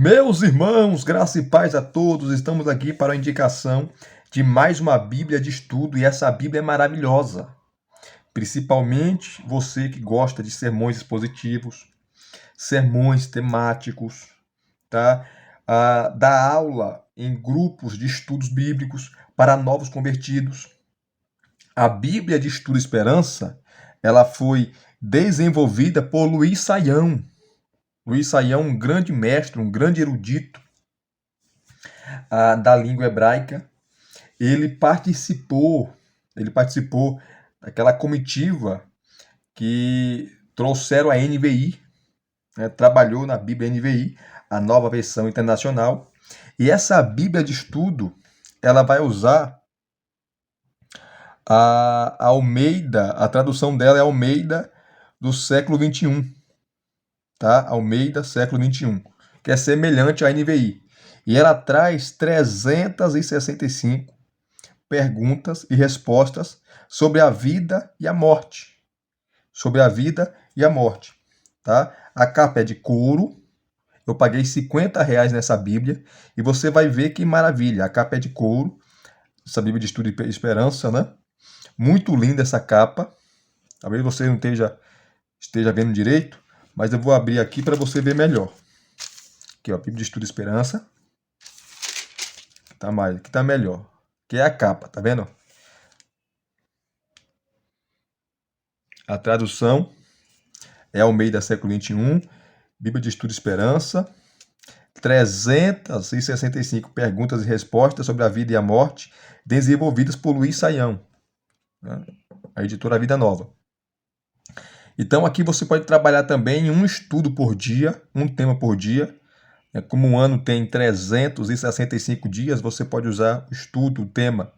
Meus irmãos, graça e paz a todos, estamos aqui para a indicação de mais uma Bíblia de estudo e essa Bíblia é maravilhosa. Principalmente você que gosta de sermões expositivos, sermões temáticos, tá? Dar aula em grupos de estudos bíblicos para novos convertidos. A Bíblia de Estudo Esperança, ela foi desenvolvida por Luiz Saião. Luiz Saião, um grande mestre, um grande erudito da língua hebraica. Ele participou daquela comitiva que trouxeram a NVI, né, trabalhou na Bíblia NVI, a nova versão internacional. E essa Bíblia de estudo, ela vai usar a Almeida, a tradução dela é Almeida do século 21, tá? Almeida, século 21, que é semelhante à NVI. E ela traz 365 perguntas e respostas sobre a vida e a morte. Sobre a vida e a morte, tá? A capa é de couro. Eu paguei R$ 50 nessa Bíblia e você vai ver que maravilha. A capa é de couro, essa Bíblia de Estudo e Esperança, né? Muito linda essa capa. Talvez você não esteja vendo direito, mas eu vou abrir aqui para você ver melhor. Aqui, ó, Bíblia de Estudo e Esperança. Aqui tá melhor. Que é a capa, tá vendo? A tradução é Almeida, século 21, Bíblia de Estudo e Esperança, 365 perguntas e respostas sobre a vida e a morte, desenvolvidas por Luiz Saião, né? A editora Vida Nova. Então aqui você pode trabalhar também em um estudo por dia, um tema por dia. Como um ano tem 365 dias, você pode usar o estudo, o tema,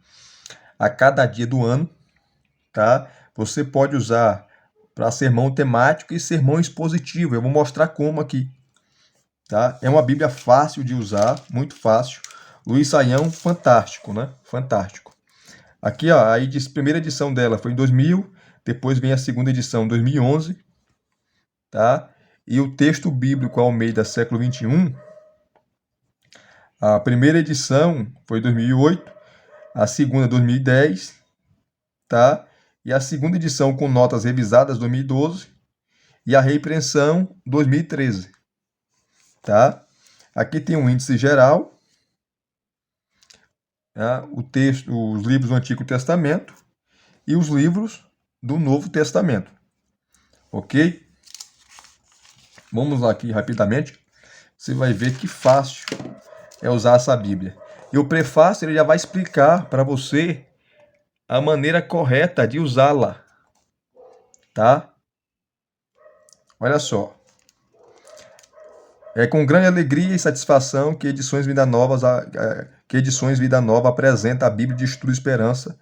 a cada dia do ano, tá? Você pode usar para sermão temático e sermão expositivo. Eu vou mostrar como aqui, tá? É uma Bíblia fácil de usar, muito fácil. Luiz Saião, fantástico, né? Fantástico. Aqui, ó, a primeira edição dela foi em 2000, depois vem a segunda edição, 2011, tá? E o texto bíblico Almeida, século 21, a primeira edição foi 2008, a segunda 2010, tá? E a segunda edição com notas revisadas 2012 e a reimpressão 2013, tá? Aqui tem um índice geral, tá? O texto, os livros do Antigo Testamento e os livros do Novo Testamento, ok? Vamos lá aqui rapidamente. Você vai ver que fácil é usar essa Bíblia. E o prefácio ele já vai explicar para você a maneira correta de usá-la, tá? Olha só. É com grande alegria e satisfação que Edições Vida Nova apresenta a Bíblia de Estudo e Esperança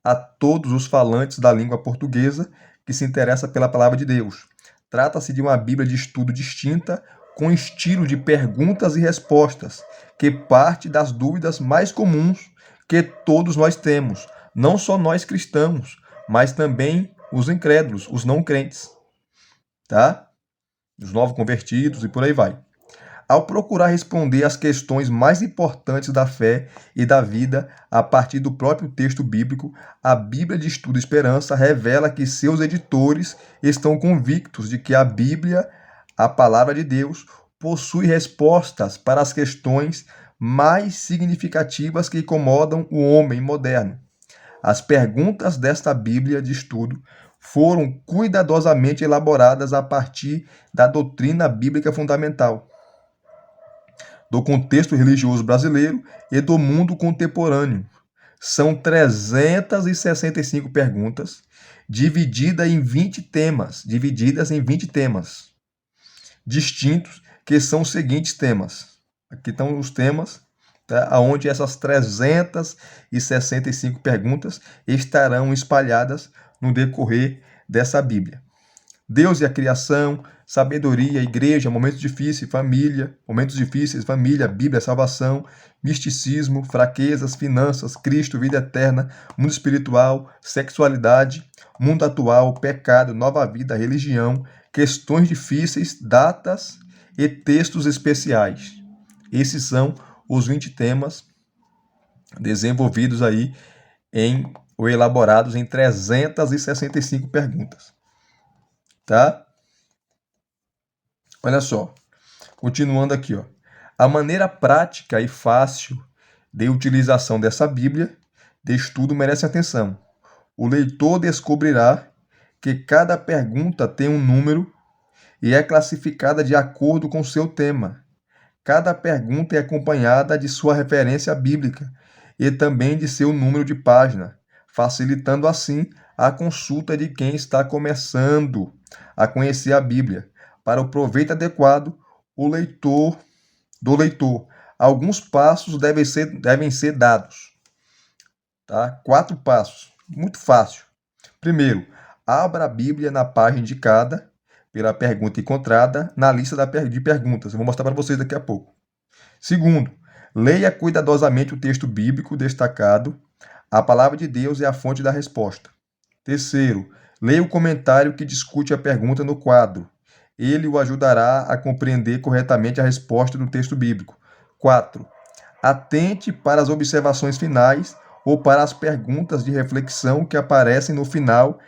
a todos os falantes da língua portuguesa que se interessam pela palavra de Deus. Trata-se de uma Bíblia de estudo distinta, com estilo de perguntas e respostas, que parte das dúvidas mais comuns que todos nós temos, não só nós cristãos, mas também os incrédulos, os não crentes, tá? Os novos convertidos e por aí vai. Ao procurar responder às questões mais importantes da fé e da vida a partir do próprio texto bíblico, a Bíblia de Estudo e Esperança revela que seus editores estão convictos de que a Bíblia, a palavra de Deus, possui respostas para as questões mais significativas que incomodam o homem moderno. As perguntas desta Bíblia de estudo foram cuidadosamente elaboradas a partir da doutrina bíblica fundamental, do contexto religioso brasileiro e do mundo contemporâneo. São 365 perguntas divididas em 20 temas distintos, que são os seguintes temas. Aqui estão os temas, tá? Onde essas 365 perguntas estarão espalhadas no decorrer dessa Bíblia. Deus e a criação, sabedoria, igreja, momentos difíceis, família, Bíblia, salvação, misticismo, fraquezas, finanças, Cristo, vida eterna, mundo espiritual, sexualidade, mundo atual, pecado, nova vida, religião, questões difíceis, datas e textos especiais. Esses são os 20 temas desenvolvidos aí ou elaborados em 365 perguntas, tá? Olha só, continuando aqui, ó. A maneira prática e fácil de utilização dessa Bíblia de estudo merece atenção. O leitor descobrirá que cada pergunta tem um número e é classificada de acordo com seu tema. Cada pergunta é acompanhada de sua referência bíblica e também de seu número de página, facilitando assim a consulta de quem está começando a conhecer a Bíblia. Para o proveito adequado do leitor, alguns passos devem ser dados. Tá? 4 passos, muito fácil. Primeiro, abra a Bíblia na página indicada pela pergunta encontrada na lista de perguntas. Eu vou mostrar para vocês daqui a pouco. Segundo, leia cuidadosamente o texto bíblico destacado. A palavra de Deus é a fonte da resposta. Terceiro, leia o comentário que discute a pergunta no quadro. Ele o ajudará a compreender corretamente a resposta do texto bíblico. 4. Atente para as observações finais ou para as perguntas de reflexão que aparecem no final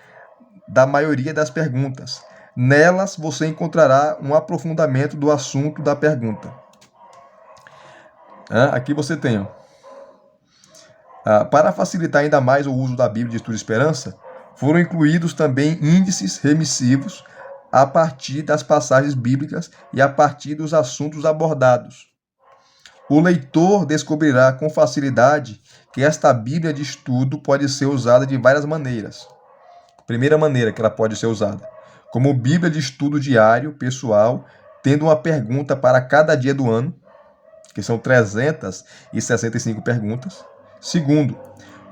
da maioria das perguntas. Nelas você encontrará um aprofundamento do assunto da pergunta. Aqui você tem, ó. Para facilitar ainda mais o uso da Bíblia de Estudo e Esperança, foram incluídos também índices remissivos a partir das passagens bíblicas e a partir dos assuntos abordados. O leitor descobrirá com facilidade que esta Bíblia de estudo pode ser usada de várias maneiras. Primeira maneira que ela pode ser usada, como Bíblia de estudo diário, pessoal, tendo uma pergunta para cada dia do ano, que são 365 perguntas. Segundo,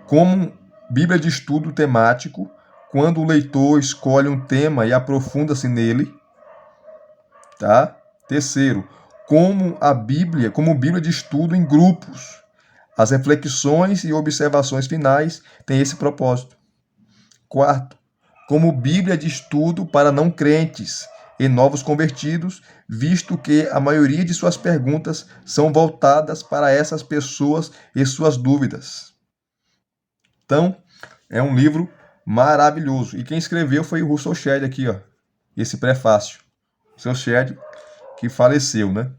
como Bíblia de estudo temático, quando o leitor escolhe um tema e aprofunda-se nele. Tá? Terceiro, como Bíblia de estudo em grupos. As reflexões e observações finais têm esse propósito. Quarto, como Bíblia de estudo para não crentes e novos convertidos, visto que a maioria de suas perguntas são voltadas para essas pessoas e suas dúvidas. Então, é um livro maravilhoso. E quem escreveu foi o Russell Shedd aqui, ó. Esse prefácio. Russell Shedd, que faleceu, né?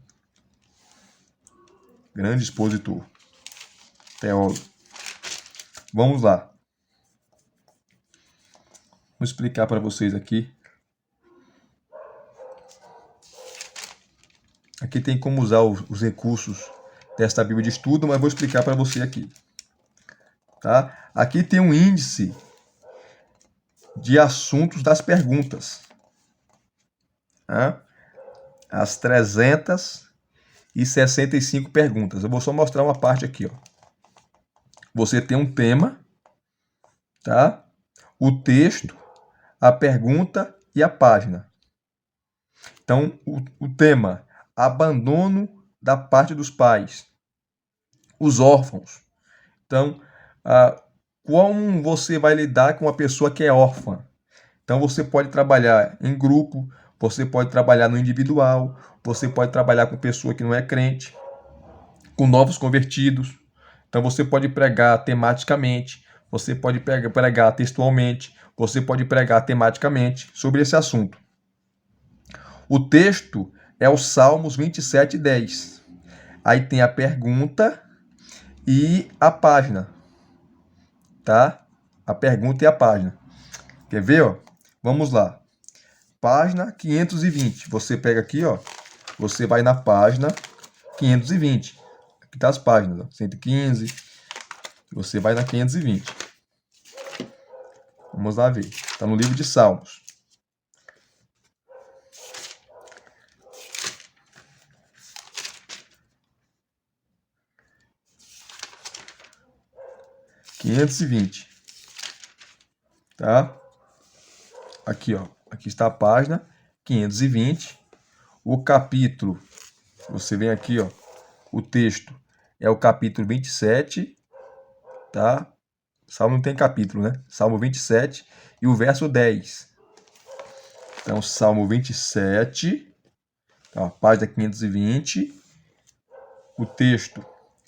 Grande expositor. Teólogo. Vamos lá. Vou explicar para vocês aqui. Aqui tem como usar os recursos desta Bíblia de estudo, mas vou explicar para você aqui. Tá? Aqui tem um índice de assuntos das perguntas. Tá? As 365 perguntas. Eu vou só mostrar uma parte aqui. Ó. Você tem um tema, tá? O texto, a pergunta e a página. Então, o tema, abandono da parte dos pais, os órfãos. Então, como você vai lidar com uma pessoa que é órfã? Então, você pode trabalhar em grupo, você pode trabalhar no individual, você pode trabalhar com pessoa que não é crente, com novos convertidos. Então, você pode pregar tematicamente, você pode pregar textualmente, você pode pregar tematicamente sobre esse assunto. O texto é o Salmos 27:10. Aí tem a pergunta e a página, tá? A pergunta e a página. Quer ver, ó? Vamos lá. Página 520. Você pega aqui, ó. Você vai na página 520. Aqui tá as páginas, ó. 115. Você vai na 520. Vamos lá ver. Está no livro de Salmos. (520). Tá? Aqui, ó. Aqui está a página 520. O capítulo, você vem aqui, ó. O texto é o capítulo 27, tá? Salmo não tem capítulo, né? Salmo 27 e o verso 10. Então, Salmo 27, ó, página 520. o texto,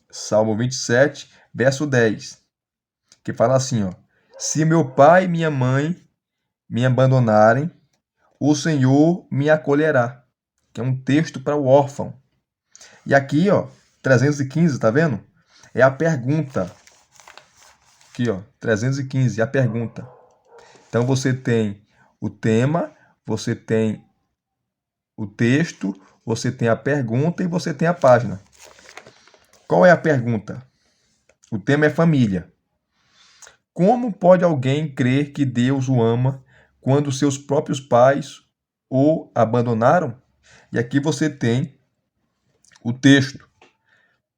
Salmo 27, verso 10, que fala assim, ó: Se meu pai e minha mãe me abandonarem, o Senhor me acolherá. Que é um texto para o órfão. E aqui, ó, 315, tá vendo? É a pergunta. Aqui, ó, 315, é a pergunta. Então você tem o tema, você tem o texto, você tem a pergunta e você tem a página. Qual é a pergunta? O tema é família. Como pode alguém crer que Deus o ama quando seus próprios pais o abandonaram? E aqui você tem o texto,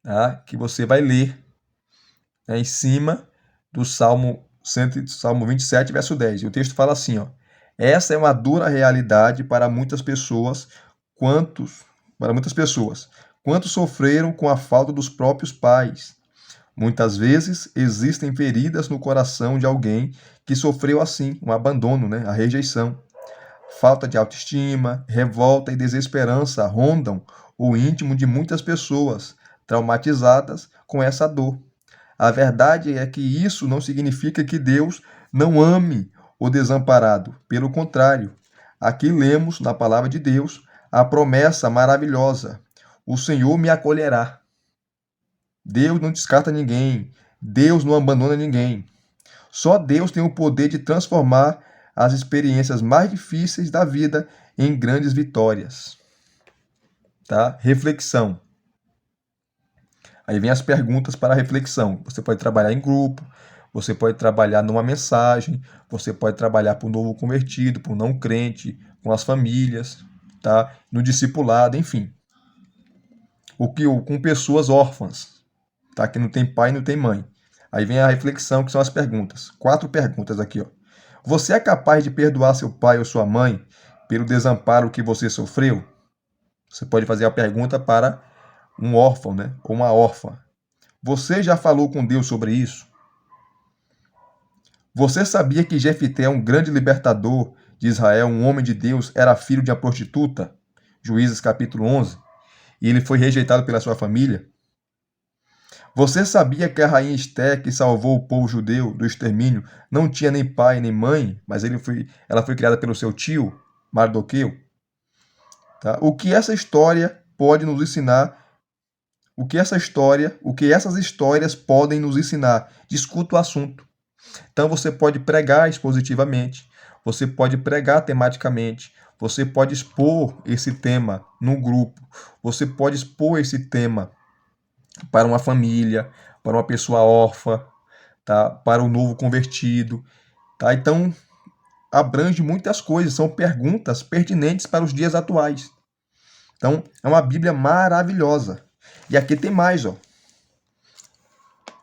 tá? Que você vai ler, né, em cima do Salmo 27, verso 10. E o texto fala assim, ó: Essa é uma dura realidade para muitas pessoas, para muitas pessoas, quantos sofreram com a falta dos próprios pais. Muitas vezes existem feridas no coração de alguém que sofreu assim, um abandono, né, a rejeição. Falta de autoestima, revolta e desesperança rondam o íntimo de muitas pessoas, traumatizadas com essa dor. A verdade é que isso não significa que Deus não ame o desamparado. Pelo contrário, aqui lemos na palavra de Deus a promessa maravilhosa: O Senhor me acolherá. Deus não descarta ninguém. Deus não abandona ninguém. Só Deus tem o poder de transformar as experiências mais difíceis da vida em grandes vitórias. Tá? Reflexão. Aí vem as perguntas para a reflexão. Você pode trabalhar em grupo, você pode trabalhar numa mensagem, você pode trabalhar para o novo convertido, para o não crente, com as famílias, tá? No discipulado, enfim. Com pessoas órfãs, tá? Que não tem pai e não tem mãe. Aí vem a reflexão, que são as perguntas. 4 perguntas aqui, ó. Você é capaz de perdoar seu pai ou sua mãe pelo desamparo que você sofreu? Você pode fazer a pergunta para um órfão, né? Ou uma órfã. Você já falou com Deus sobre isso? Você sabia que Jefité, um grande libertador de Israel, um homem de Deus, era filho de uma prostituta? Juízes capítulo 11. E ele foi rejeitado pela sua família? Você sabia que a rainha Esté, que salvou o povo judeu do extermínio, não tinha nem pai nem mãe, mas ela foi criada pelo seu tio, Mardoqueu? Tá? O que essa história pode nos ensinar? O que essas histórias podem nos ensinar? Discuta o assunto. Então você pode pregar expositivamente, você pode pregar tematicamente, você pode expor esse tema no grupo, você pode expor esse tema para uma família, para uma pessoa órfã, tá? Para o novo convertido. Tá? Então abrange muitas coisas, são perguntas pertinentes para os dias atuais. Então é uma Bíblia maravilhosa. E aqui tem mais, ó.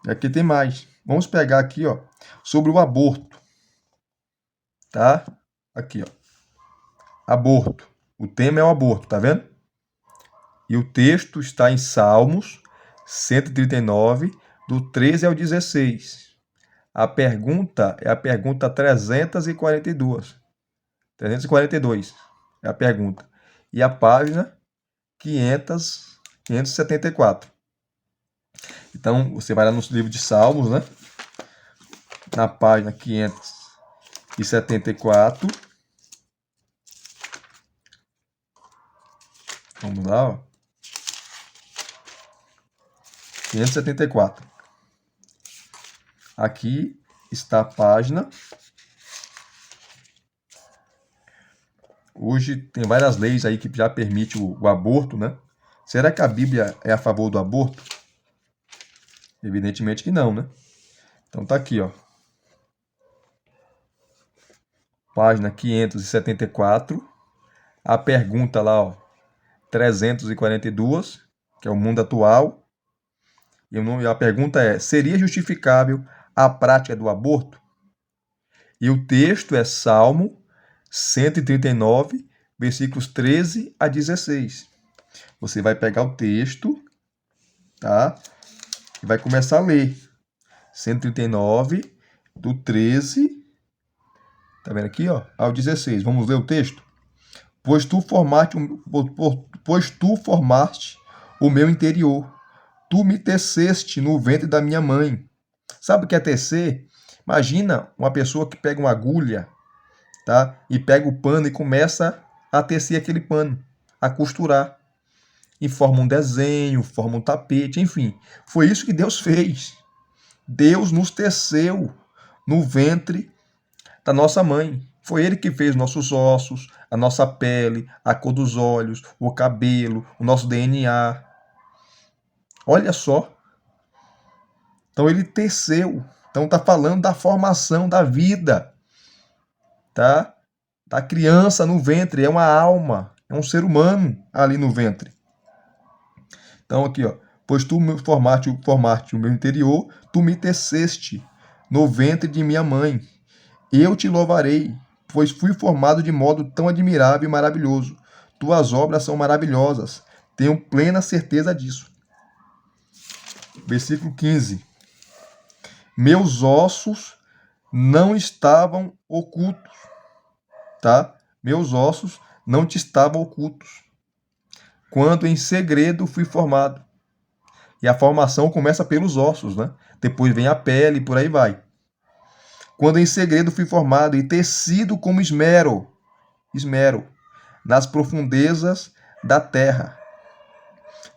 Aqui tem mais. Vamos pegar aqui, ó, sobre o aborto. Tá? Aqui, ó. Aborto. O tema é o aborto, tá vendo? E o texto está em Salmos 139, do 13 ao 16. A pergunta é a pergunta 342. 342 é a pergunta. E a página 574. Então, você vai lá no livro de Salmos, né? Na página 574. Vamos lá, ó. 574. Aqui está a página. Hoje tem várias leis aí que já permitem o aborto, né? Será que a Bíblia é a favor do aborto? Evidentemente que não, né? Então tá aqui, ó. Página 574. A pergunta lá, ó. 342, que é o mundo atual. E a pergunta é: seria justificável a prática do aborto? E o texto é Salmo 139, versículos 13 a 16. Você vai pegar o texto, tá? E vai começar a ler. 139, do 13, tá vendo aqui, ó, ao 16. Vamos ler o texto? Pois tu formaste o meu interior. tu me teceste no ventre da minha mãe. Sabe o que é tecer? Imagina uma pessoa que pega uma agulha, tá? E pega o pano e começa a tecer aquele pano, a costurar. E forma um desenho, forma um tapete, enfim. Foi isso que Deus fez. Deus nos teceu no ventre da nossa mãe. Foi Ele que fez nossos ossos, a nossa pele, a cor dos olhos, o cabelo, o nosso DNA. Olha só. Então Ele teceu. Então está falando da formação da vida, tá? Da criança no ventre, é uma alma, é um ser humano ali no ventre. Então aqui, ó, pois tu me formaste o meu interior, tu me teceste no ventre de minha mãe. Eu te louvarei, pois fui formado de modo tão admirável e maravilhoso. Tuas obras são maravilhosas, tenho plena certeza disso. Versículo 15. Meus ossos não estavam ocultos, tá? Meus ossos não te estavam ocultos, quando em segredo fui formado. E a formação começa pelos ossos, né? Depois vem a pele e por aí vai. Quando em segredo fui formado e tecido como esmero, nas profundezas da terra.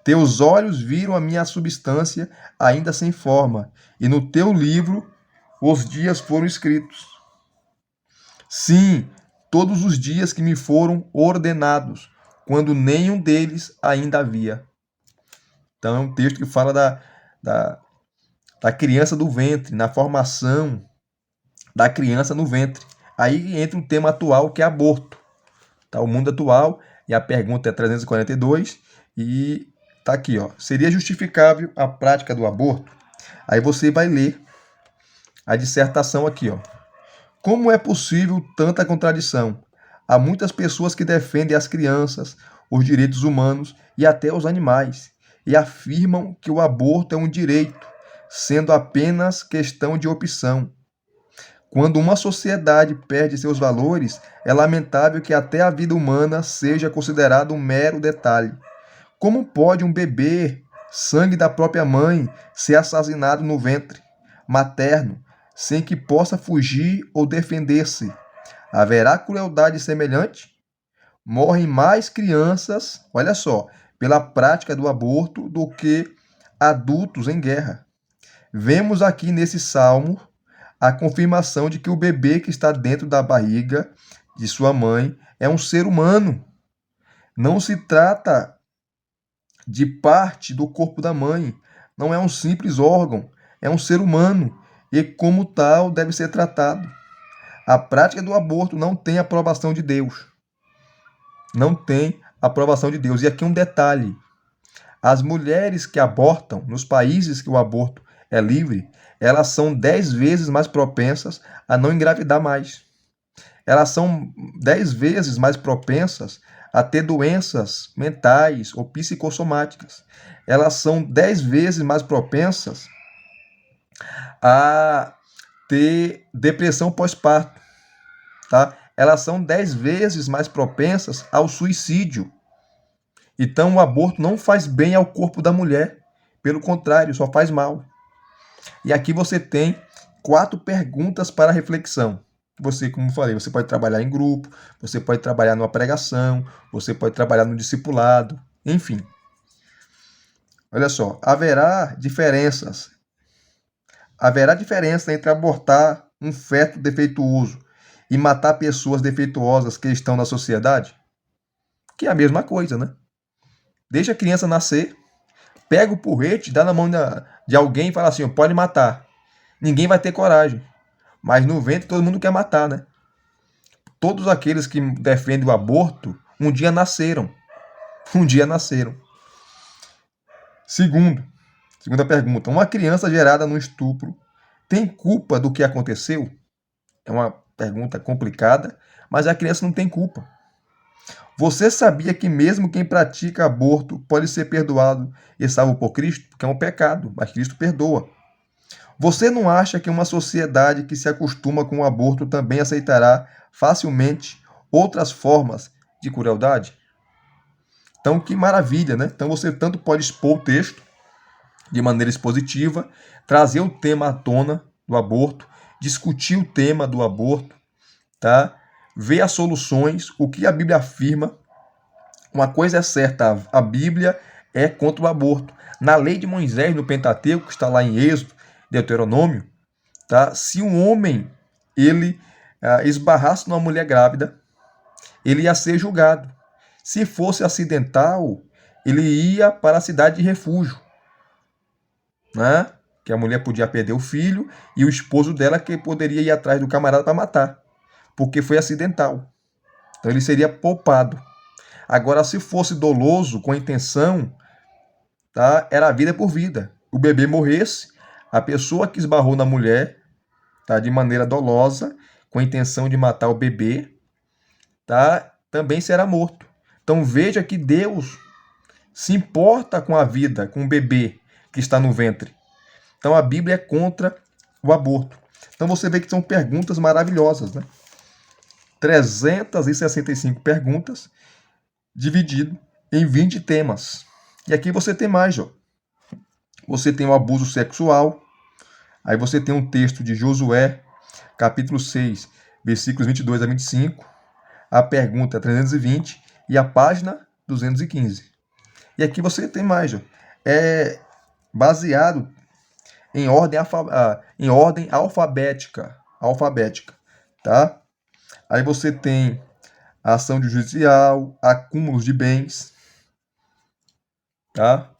Teus olhos viram a minha substância ainda sem forma, e no teu livro os dias foram escritos. Sim, todos os dias que me foram ordenados, quando nenhum deles ainda havia. Então é um texto que fala da criança do ventre, na formação da criança no ventre. Aí entra um tema atual que é aborto. Tá? O mundo atual, e a pergunta é 342, e tá aqui, ó. Seria justificável a prática do aborto? Aí você vai ler a dissertação aqui, ó. Como é possível tanta contradição? Há muitas pessoas que defendem as crianças, os direitos humanos e até os animais, e afirmam que o aborto é um direito, sendo apenas questão de opção. Quando uma sociedade perde seus valores, é lamentável que até a vida humana seja considerada um mero detalhe. Como pode um bebê, sangue da própria mãe, ser assassinado no ventre materno, sem que possa fugir ou defender-se? Haverá crueldade semelhante? Morrem mais crianças, olha só, pela prática do aborto do que adultos em guerra. Vemos aqui nesse salmo a confirmação de que o bebê que está dentro da barriga de sua mãe é um ser humano. Não se trata de parte do corpo da mãe, não é um simples órgão, é um ser humano e, como tal, deve ser tratado. A prática do aborto não tem aprovação de Deus. Não tem aprovação de Deus. E aqui um detalhe: as mulheres que abortam nos países que o aborto é livre, elas são 10 vezes mais propensas a não engravidar mais. Elas são 10 vezes mais propensas a ter doenças mentais ou psicossomáticas. Elas são 10 vezes mais propensas a ter depressão pós-parto, tá? Elas são 10 vezes mais propensas ao suicídio. Então, o aborto não faz bem ao corpo da mulher. Pelo contrário, só faz mal. E aqui você tem 4 perguntas para reflexão. Você, como falei, você pode trabalhar em grupo, você pode trabalhar numa pregação, você pode trabalhar no discipulado, enfim. Olha só, haverá diferença entre abortar um feto defeituoso e matar pessoas defeituosas que estão na sociedade? Que é a mesma coisa, né? Deixa a criança nascer, pega o porrete, dá na mão de alguém e fala assim, pode matar. Ninguém vai ter coragem. Mas no ventre todo mundo quer matar, né? Todos aqueles que defendem o aborto, um dia nasceram. Um dia nasceram. Segunda pergunta. Uma criança gerada no estupro tem culpa do que aconteceu? É uma pergunta complicada, mas a criança não tem culpa. Você sabia que mesmo quem pratica aborto pode ser perdoado e salvo por Cristo? Porque é um pecado, mas Cristo perdoa. Você não acha que uma sociedade que se acostuma com o aborto também aceitará facilmente outras formas de crueldade? Então, que maravilha, né? Então, você tanto pode expor o texto, de maneira expositiva, trazer o tema à tona do aborto, discutir o tema do aborto, tá? Ver as soluções, o que a Bíblia afirma. Uma coisa é certa, a Bíblia é contra o aborto. Na lei de Moisés, no Pentateuco, que está lá em Êxodo, Deuteronômio, tá? Se um homem ele esbarrasse numa mulher grávida, ele ia ser julgado. Se fosse acidental, ele ia para a cidade de refúgio, né? Que a mulher podia perder o filho e o esposo dela que poderia ir atrás do camarada para matar, porque foi acidental. Então ele seria poupado. Agora, se fosse doloso, com intenção, tá? Era vida por vida. O bebê morresse, a pessoa que esbarrou na mulher, tá? De maneira dolosa, com a intenção de matar o bebê, tá? Também será morto. Então veja que Deus se importa com a vida, com o bebê que está no ventre. Então a Bíblia é contra o aborto. Então você vê que são perguntas maravilhosas, né? 365 perguntas, dividido em 20 temas. E aqui você tem mais, ó. Você tem o abuso sexual. Aí você tem um texto de Josué, capítulo 6, versículos 22 a 25. A pergunta 320 e a página 215. E aqui você tem mais, ó. É baseado em ordem alfabética, tá? Aí você tem a ação judicial, acúmulos de bens, tá?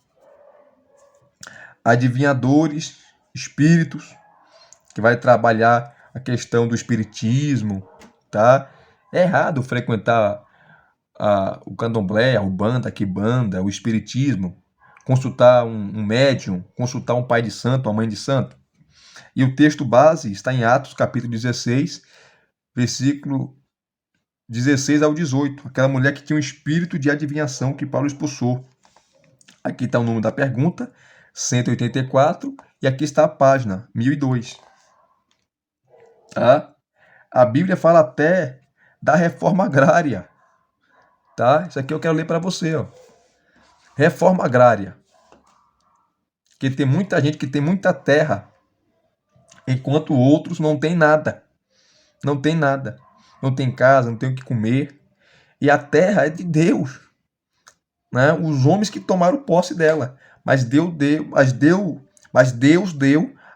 Adivinhadores, espíritos, que vai trabalhar a questão do espiritismo, tá? É errado frequentar o candomblé, a umbanda, a quimbanda, o espiritismo, consultar um médium, consultar um pai de santo, uma mãe de santo. E o texto base está em Atos, capítulo 16, versículo 16 ao 18. Aquela mulher que tinha um espírito de adivinhação que Paulo expulsou. Aqui está o número da pergunta, 184, e aqui está a página, 1002. Tá? A Bíblia fala até da reforma agrária. Tá? Isso aqui eu quero ler para você. Ó. Reforma agrária. Que tem muita gente que tem muita terra, enquanto outros não tem nada. Não tem nada. Não tem casa, não tem o que comer. E a terra é de Deus. Né? Os homens que tomaram posse dela. Mas Deus deu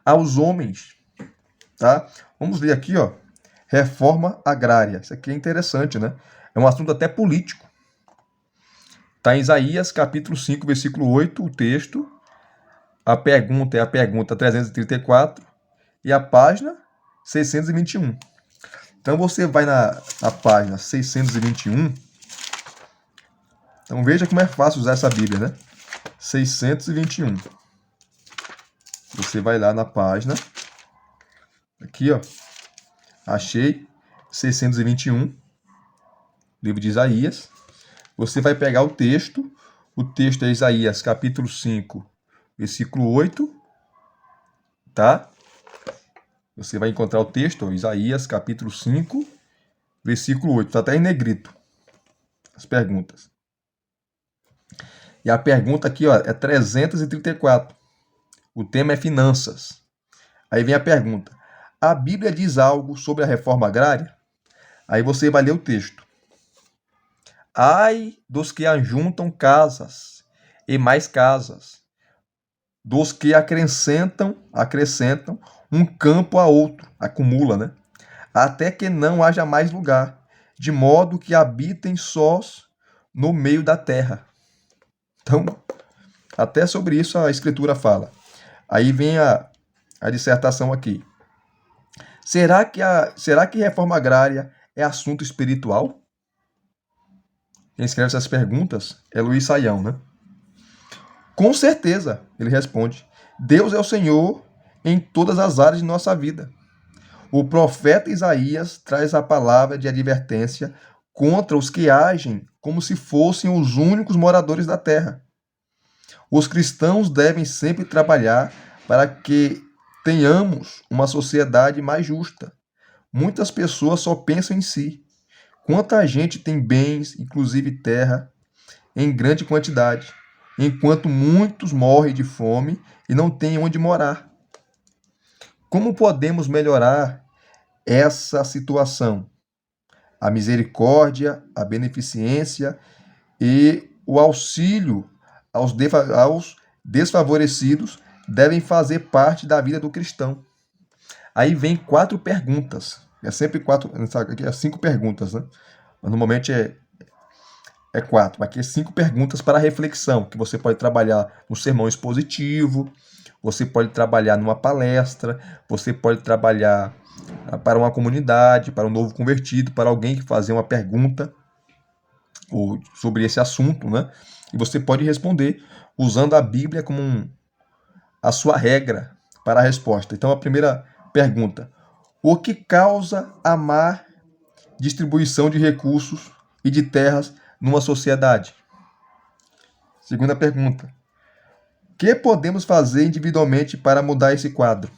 aos homens. Tá? Vamos ler aqui, ó. Reforma agrária. Isso aqui é interessante, né? É um assunto até político. Está em Isaías, capítulo 5, versículo 8, o texto. A pergunta é a pergunta 334 e a página 621. Então você vai na página 621. Então veja como é fácil usar essa Bíblia, né? 621. Você vai lá na página. Aqui, ó. Achei 621. Livro de Isaías. Você vai pegar o texto. O texto é Isaías, capítulo 5, versículo 8. Tá? Você vai encontrar o texto, ó, Isaías, capítulo 5, versículo 8. Está até em negrito. As perguntas. E a pergunta aqui, ó, é 334. O tema é finanças. Aí vem a pergunta. A Bíblia diz algo sobre a reforma agrária? Aí você vai ler o texto. Ai dos que ajuntam casas e mais casas, dos que acrescentam um campo a outro, acumula, né? Até que não haja mais lugar, de modo que habitem sós no meio da terra. Então, até sobre isso a Escritura fala. Aí vem a dissertação aqui. Será que reforma agrária é assunto espiritual? Quem escreve essas perguntas é Luiz Saião, né? Com certeza, ele responde. Deus é o Senhor em todas as áreas de nossa vida. O profeta Isaías traz a palavra de advertência contra os que agem como se fossem os únicos moradores da terra. Os cristãos devem sempre trabalhar para que tenhamos uma sociedade mais justa. Muitas pessoas só pensam em si. Quanta gente tem bens, inclusive terra, em grande quantidade. enquanto muitos morrem de fome e não têm onde morar. Como podemos melhorar essa situação? A misericórdia, a beneficência e o auxílio aos desfavorecidos devem fazer parte da vida do cristão. Aí vem 4 perguntas. É sempre 4, aqui é 5 perguntas, né? Mas normalmente é 4. Aqui é 5 perguntas para reflexão, que você pode trabalhar no sermão expositivo, você pode trabalhar numa palestra, você pode trabalhar para uma comunidade, para um novo convertido, para alguém que fazer uma pergunta sobre esse assunto, né? E você pode responder usando a Bíblia como a sua regra para a resposta. Então, a primeira pergunta: o que causa a má distribuição de recursos e de terras numa sociedade? Segunda pergunta: o que podemos fazer individualmente para mudar esse quadro?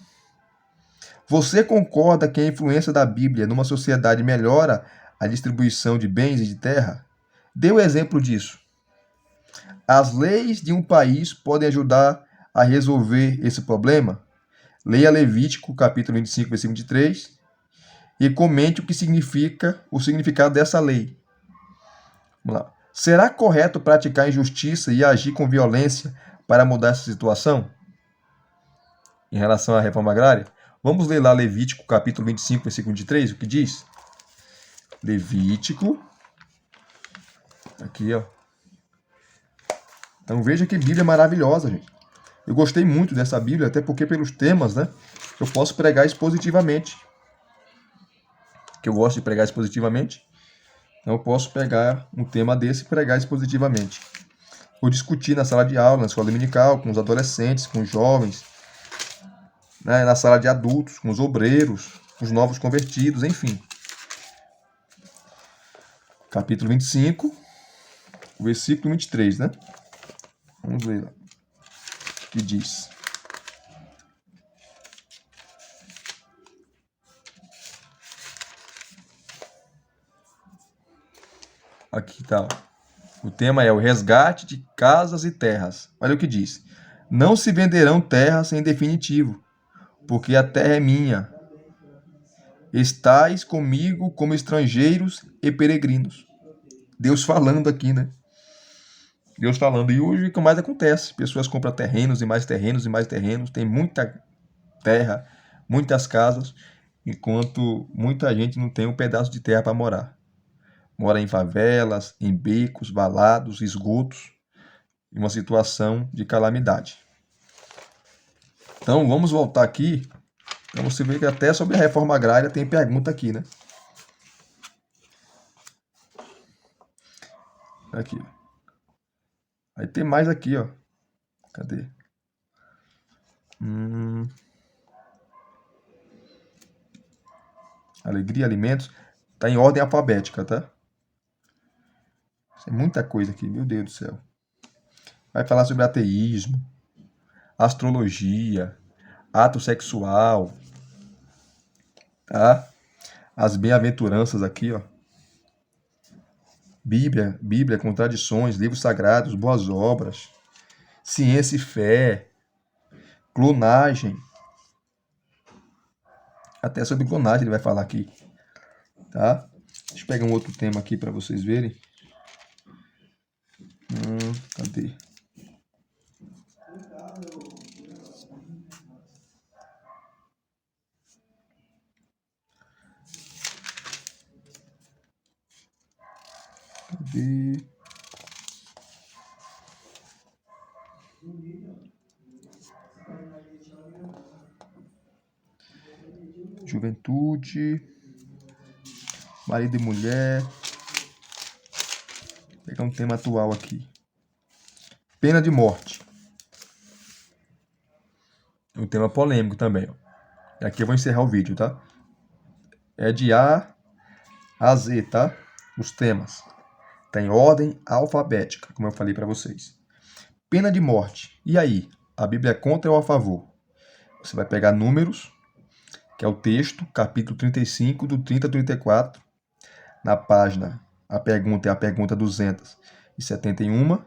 Você concorda que a influência da Bíblia numa sociedade melhora a distribuição de bens e de terra? Dê o exemplo disso. As leis de um país podem ajudar a resolver esse problema? Leia Levítico, capítulo 25, versículo 23, e comente o que significa o significado dessa lei. Vamos lá. Será correto praticar injustiça e agir com violência para mudar essa situação? Em relação à reforma agrária? Vamos ler lá Levítico, capítulo 25, versículo 23, o que diz? Levítico. Aqui, ó. Então veja que Bíblia maravilhosa, gente. Eu gostei muito dessa Bíblia, até porque pelos temas, né? Eu posso pregar expositivamente. Que eu gosto de pregar expositivamente. Então eu posso pegar um tema desse e pregar expositivamente. Ou discutir na sala de aula, na escola dominical, com os adolescentes, com os jovens, né? Na sala de adultos, com os obreiros, com os novos convertidos, enfim. Capítulo 25, versículo 23, né? Vamos ler lá. O que diz? Aqui tá. O tema é o resgate de casas e terras. Olha o que diz. Não se venderão terras em definitivo, porque a terra é minha. Estais comigo como estrangeiros e peregrinos. Deus falando aqui, né? Deus falando. E hoje o que mais acontece? Pessoas compram terrenos e mais terrenos e mais terrenos. Tem muita terra, muitas casas, enquanto muita gente não tem um pedaço de terra para morar. Mora em favelas, em becos, valados, esgotos, em uma situação de calamidade. Então, vamos voltar aqui. Então, você vê que até sobre a reforma agrária tem pergunta aqui, né? Aqui. Aí tem mais aqui, ó. Cadê? Alegria, alimentos. Tá em ordem alfabética, tá? Tem muita coisa aqui, meu Deus do céu. Vai falar sobre ateísmo, astrologia, ato sexual, tá? As bem-aventuranças aqui, ó. Bíblia, contradições, livros sagrados, boas obras, ciência e fé, clonagem. Até sobre clonagem ele vai falar aqui, tá? Deixa eu pegar um outro tema aqui para vocês verem. Cadê? Cadê? Juventude, marido e mulher. Vou pegar um tema atual aqui. Pena de morte. Um tema polêmico também, ó. E aqui eu vou encerrar o vídeo, tá? É de A a Z, tá? Os temas. Tem ordem alfabética, como eu falei para vocês. Pena de morte. E aí? A Bíblia é contra ou a favor? Você vai pegar Números, que é o texto, capítulo 35, do 30 a 34. Na página, a pergunta é a pergunta 271.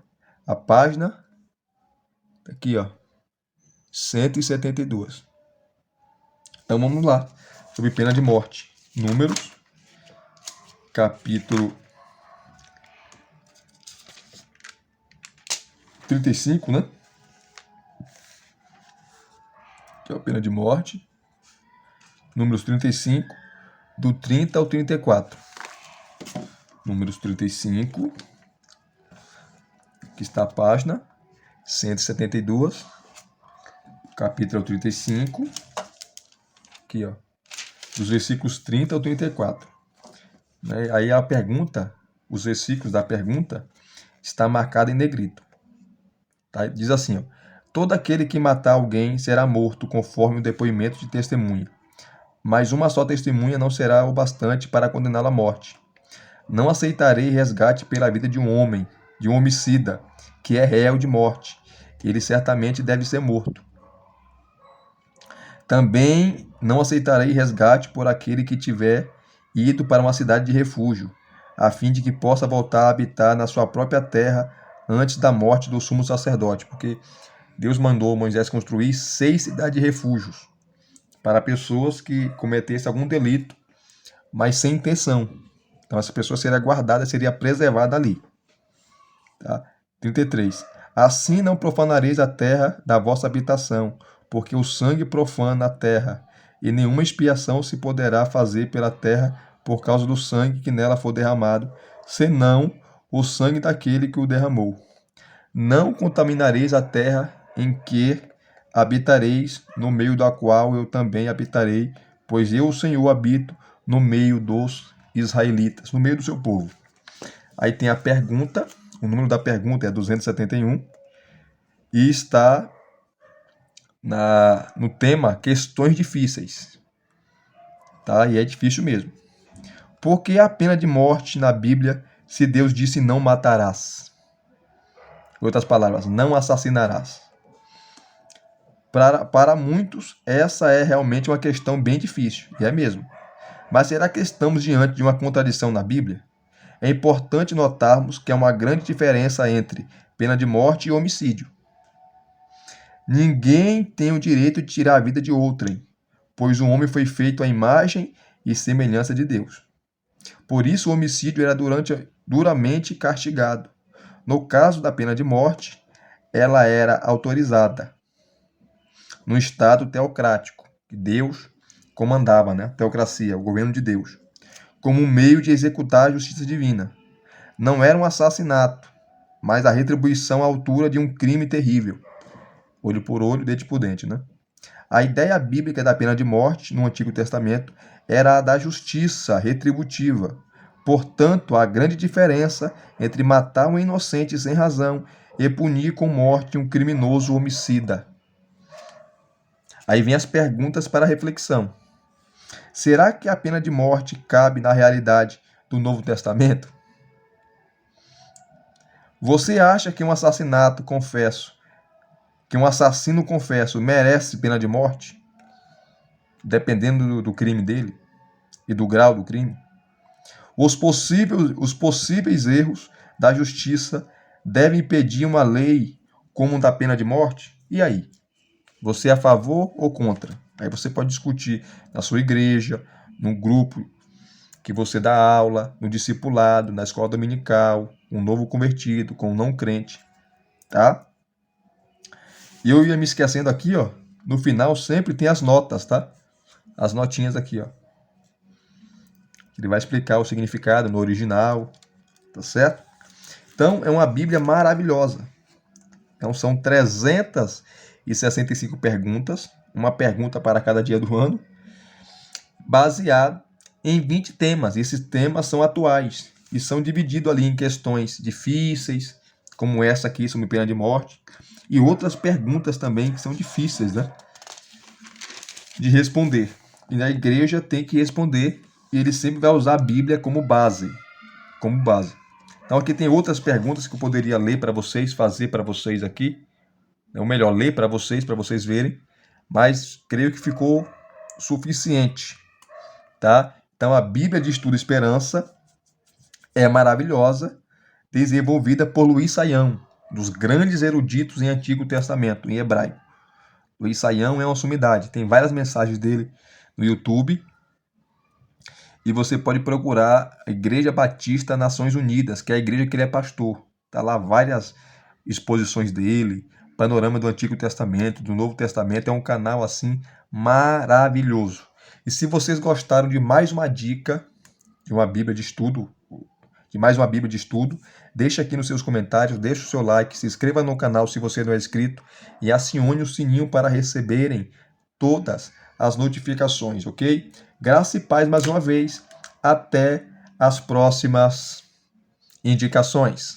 A página Aqui, ó. 172. Então vamos lá. Sobre pena de morte. Números, capítulo 35, né? Que é a pena de morte. Números 35, do 30 ao 34. Números 35, que está a página 172, capítulo 35, aqui, ó, dos versículos 30 ao 34. Né? Aí a pergunta, os versículos da pergunta, está marcado em negrito. Tá? Diz assim, ó, todo aquele que matar alguém será morto conforme o depoimento de testemunha. Mas uma só testemunha não será o bastante para condená-lo à morte. Não aceitarei resgate pela vida de um homem, de um homicida, que é réu de morte. Ele certamente deve ser morto. Também não aceitarei resgate por aquele que tiver ido para uma cidade de refúgio, a fim de que possa voltar a habitar na sua própria terra antes da morte do sumo sacerdote, porque Deus mandou Moisés construir 6 cidades de refúgios para pessoas que cometessem algum delito, mas sem intenção. Então essa pessoa seria guardada, seria preservada ali. Tá? 33. Assim não profanareis a terra da vossa habitação, porque o sangue profana a terra, e nenhuma expiação se poderá fazer pela terra por causa do sangue que nela for derramado, senão o sangue daquele que o derramou. Não contaminareis a terra em que habitareis, no meio da qual eu também habitarei, pois eu, o Senhor, habito no meio dos israelitas, no meio do seu povo. Aí tem a pergunta, o número da pergunta é 271, e está no tema questões difíceis. Tá? E é difícil mesmo. Por que a pena de morte na Bíblia se Deus disse não matarás? Em outras palavras, não assassinarás. Para muitos, essa é realmente uma questão bem difícil, e é mesmo. Mas será que estamos diante de uma contradição na Bíblia? É importante notarmos que há uma grande diferença entre pena de morte e homicídio. Ninguém tem o direito de tirar a vida de outrem, pois o homem foi feito à imagem e semelhança de Deus. Por isso o homicídio era duramente castigado. No caso da pena de morte, ela era autorizada no Estado teocrático, que Deus comandava, né? Teocracia, o governo de Deus, como um meio de executar a justiça divina. Não era um assassinato, mas a retribuição à altura de um crime terrível. Olho por olho, dente por dente, né? A ideia bíblica da pena de morte no Antigo Testamento era a da justiça retributiva. Portanto, há grande diferença entre matar um inocente sem razão e punir com morte um criminoso homicida. Aí vem as perguntas para reflexão. Será que a pena de morte cabe na realidade do Novo Testamento? Você acha que um assassino confesso merece pena de morte? Dependendo do crime dele e do grau do crime? Os possíveis erros da justiça devem impedir uma lei como da pena de morte? E aí? Você é a favor ou contra? Aí você pode discutir na sua igreja, no grupo que você dá aula, no discipulado, na escola dominical, com um novo convertido, com um não crente, tá? E eu ia me esquecendo aqui, ó, no final sempre tem as notas, tá? As notinhas aqui, ó. Ele vai explicar o significado no original, tá certo? Então, é uma Bíblia maravilhosa. Então, são 365 perguntas, uma pergunta para cada dia do ano, baseado em 20 temas. E esses temas são atuais e são divididos ali em questões difíceis, como essa aqui sobre pena de morte, e outras perguntas também que são difíceis, né, de responder. E a igreja tem que responder, e ele sempre vai usar a Bíblia como base. Então aqui tem outras perguntas que eu poderia ler para vocês, fazer para vocês aqui. Ou melhor, ler para vocês verem. Mas creio que ficou suficiente, tá? Então a Bíblia de Estudo Esperança é maravilhosa, desenvolvida por Luiz Saião. dos grandes eruditos em Antigo Testamento, em hebraico. Luiz Saião é uma sumidade. Tem várias mensagens dele no YouTube. E você pode procurar a Igreja Batista Nações Unidas, que é a igreja que ele é pastor. Tá lá várias exposições dele, panorama do Antigo Testamento, do Novo Testamento. É um canal assim maravilhoso. E se vocês gostaram de mais uma dica de uma Bíblia de estudo, deixa aqui nos seus comentários, deixa o seu like, se inscreva no canal se você não é inscrito e acione o sininho para receberem todas as notificações, ok? Graça e paz mais uma vez. Até as próximas indicações.